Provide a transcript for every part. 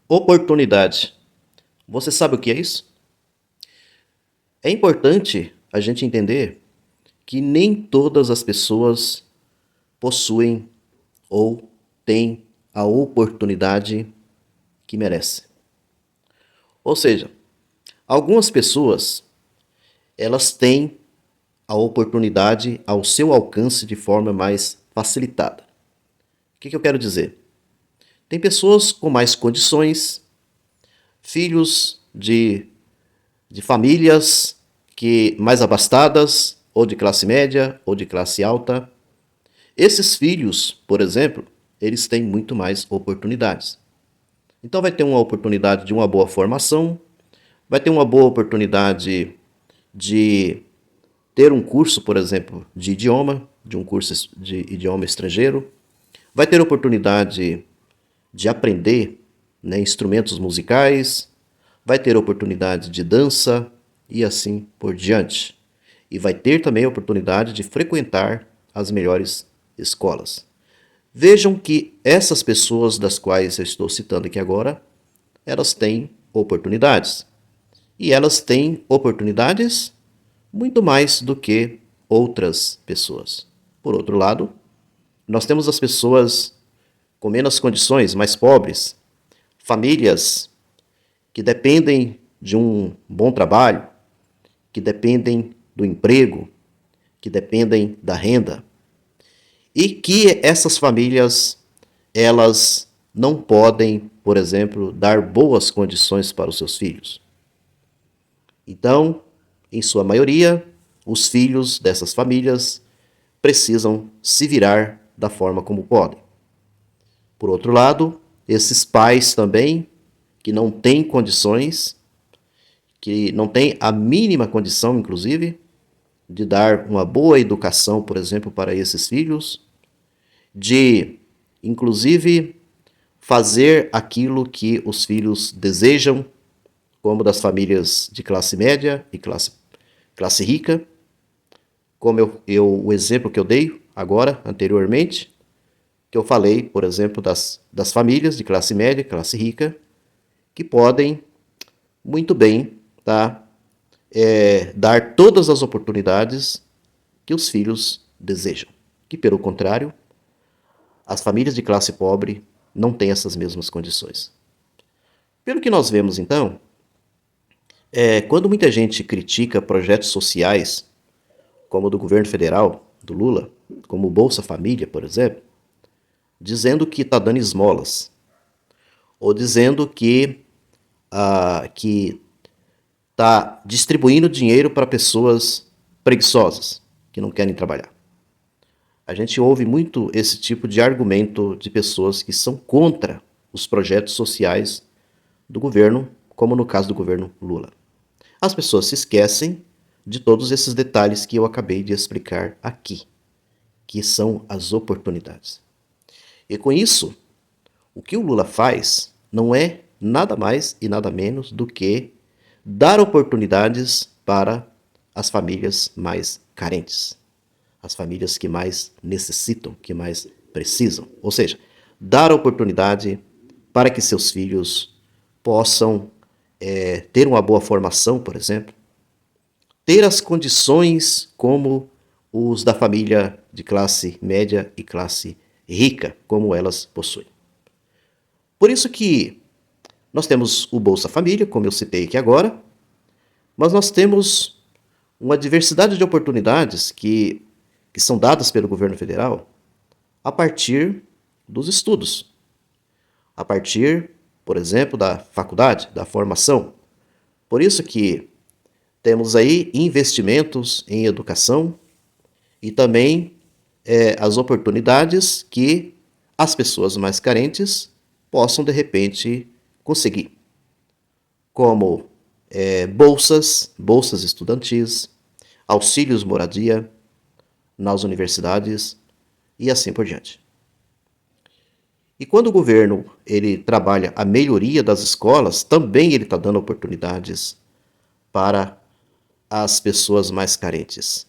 Oportunidade. Você sabe o que é isso? É importante a gente entender que nem todas as pessoas possuem ou têm a oportunidade que merecem. Ou seja, algumas pessoas, elas têm a oportunidade ao seu alcance de forma mais facilitada. O que eu quero dizer? Tem pessoas com mais condições, filhos de famílias que mais abastadas, ou de classe média, ou de classe alta. Esses filhos, por exemplo, eles têm muito mais oportunidades. Então vai ter uma oportunidade de uma boa formação, vai ter uma boa oportunidade de ter um curso, por exemplo, de idioma, de um curso de idioma estrangeiro, vai ter oportunidade de aprender, né, instrumentos musicais, vai ter oportunidade de dança e assim por diante. E vai ter também a oportunidade de frequentar as melhores escolas. Vejam que essas pessoas das quais eu estou citando aqui agora, elas têm oportunidades. E elas têm oportunidades muito mais do que outras pessoas. Por outro lado, nós temos as pessoas com menos condições, mais pobres, famílias que dependem de um bom trabalho, que dependem do emprego, que dependem da renda, e que essas famílias elas não podem, por exemplo, dar boas condições para os seus filhos. Então, em sua maioria, os filhos dessas famílias precisam se virar da forma como podem. Por outro lado, esses pais também que não têm condições, que não têm a mínima condição, inclusive, de dar uma boa educação, por exemplo, para esses filhos, de, inclusive, fazer aquilo que os filhos desejam, como das famílias de classe média e classe rica, como o exemplo que eu dei agora, anteriormente, que eu falei, por exemplo, das famílias de classe média e classe rica, que podem muito bem, tá, dar todas as oportunidades que os filhos desejam. Que, pelo contrário, as famílias de classe pobre não têm essas mesmas condições. Pelo que nós vemos, então, quando muita gente critica projetos sociais, como o do governo federal, do Lula, como o Bolsa Família, por exemplo, dizendo que está dando esmolas, ou dizendo que está distribuindo dinheiro para pessoas preguiçosas, que não querem trabalhar. A gente ouve muito esse tipo de argumento de pessoas que são contra os projetos sociais do governo, como no caso do governo Lula. As pessoas se esquecem de todos esses detalhes que eu acabei de explicar aqui, que são as oportunidades. E com isso, o que o Lula faz não é nada mais e nada menos do que dar oportunidades para as famílias mais carentes, as famílias que mais necessitam, que mais precisam. Ou seja, dar oportunidade para que seus filhos possam ter uma boa formação, por exemplo, ter as condições como os da família de classe média e classe rica, como elas possuem. Por isso que nós temos o Bolsa Família, como eu citei aqui agora, mas nós temos uma diversidade de oportunidades que são dadas pelo governo federal a partir dos estudos, a partir, por exemplo, da faculdade, da formação. Por isso que temos aí investimentos em educação e também as oportunidades que as pessoas mais carentes possam, de repente, conseguir, como bolsas estudantis, auxílios moradia nas universidades e assim por diante. E quando o governo ele trabalha a melhoria das escolas, também ele está dando oportunidades para as pessoas mais carentes,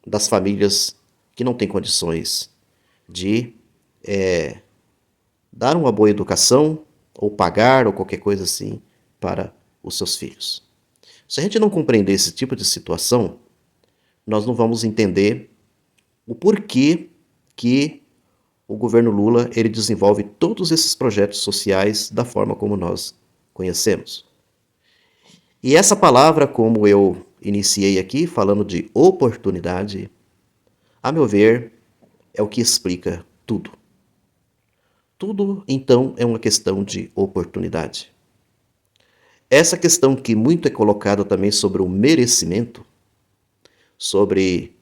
das famílias que não têm condições de dar uma boa educação ou pagar, ou qualquer coisa assim, para os seus filhos. Se a gente não compreender esse tipo de situação, nós não vamos entender o porquê que o governo Lula ele desenvolve todos esses projetos sociais da forma como nós conhecemos. E essa palavra, como eu iniciei aqui, falando de oportunidade, a meu ver, é o que explica tudo. Tudo, então, é uma questão de oportunidade. Essa questão que muito é colocada também sobre o merecimento, sobre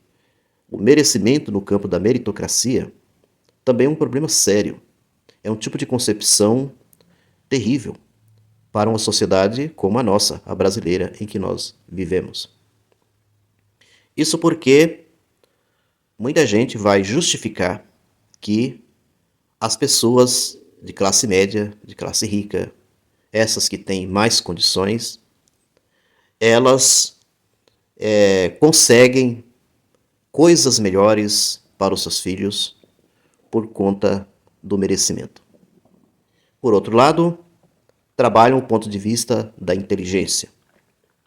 o merecimento no campo da meritocracia, também é um problema sério. É um tipo de concepção terrível para uma sociedade como a nossa, a brasileira, em que nós vivemos. Isso porque muita gente vai justificar que as pessoas de classe média, de classe rica, essas que têm mais condições, elas conseguem coisas melhores para os seus filhos por conta do merecimento. Por outro lado, trabalham o ponto de vista da inteligência,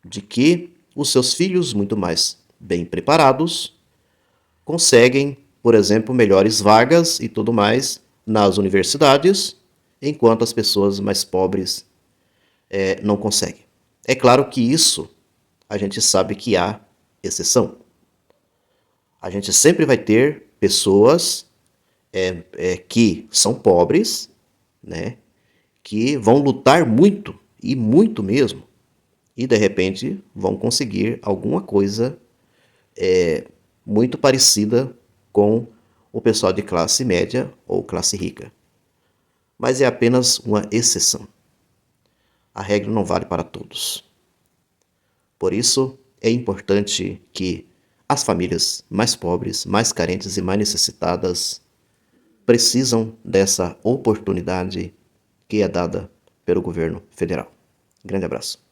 de que os seus filhos, muito mais bem preparados, conseguem, por exemplo, melhores vagas e tudo mais nas universidades, enquanto as pessoas mais pobres não conseguem. É claro que isso a gente sabe que há exceção. A gente sempre vai ter pessoas que são pobres, né, que vão lutar muito, e muito mesmo, e de repente vão conseguir alguma coisa muito parecida com o pessoal de classe média ou classe rica. Mas é apenas uma exceção. A regra não vale para todos. Por isso, é importante que as famílias mais pobres, mais carentes e mais necessitadas precisam dessa oportunidade que é dada pelo governo federal. Grande abraço.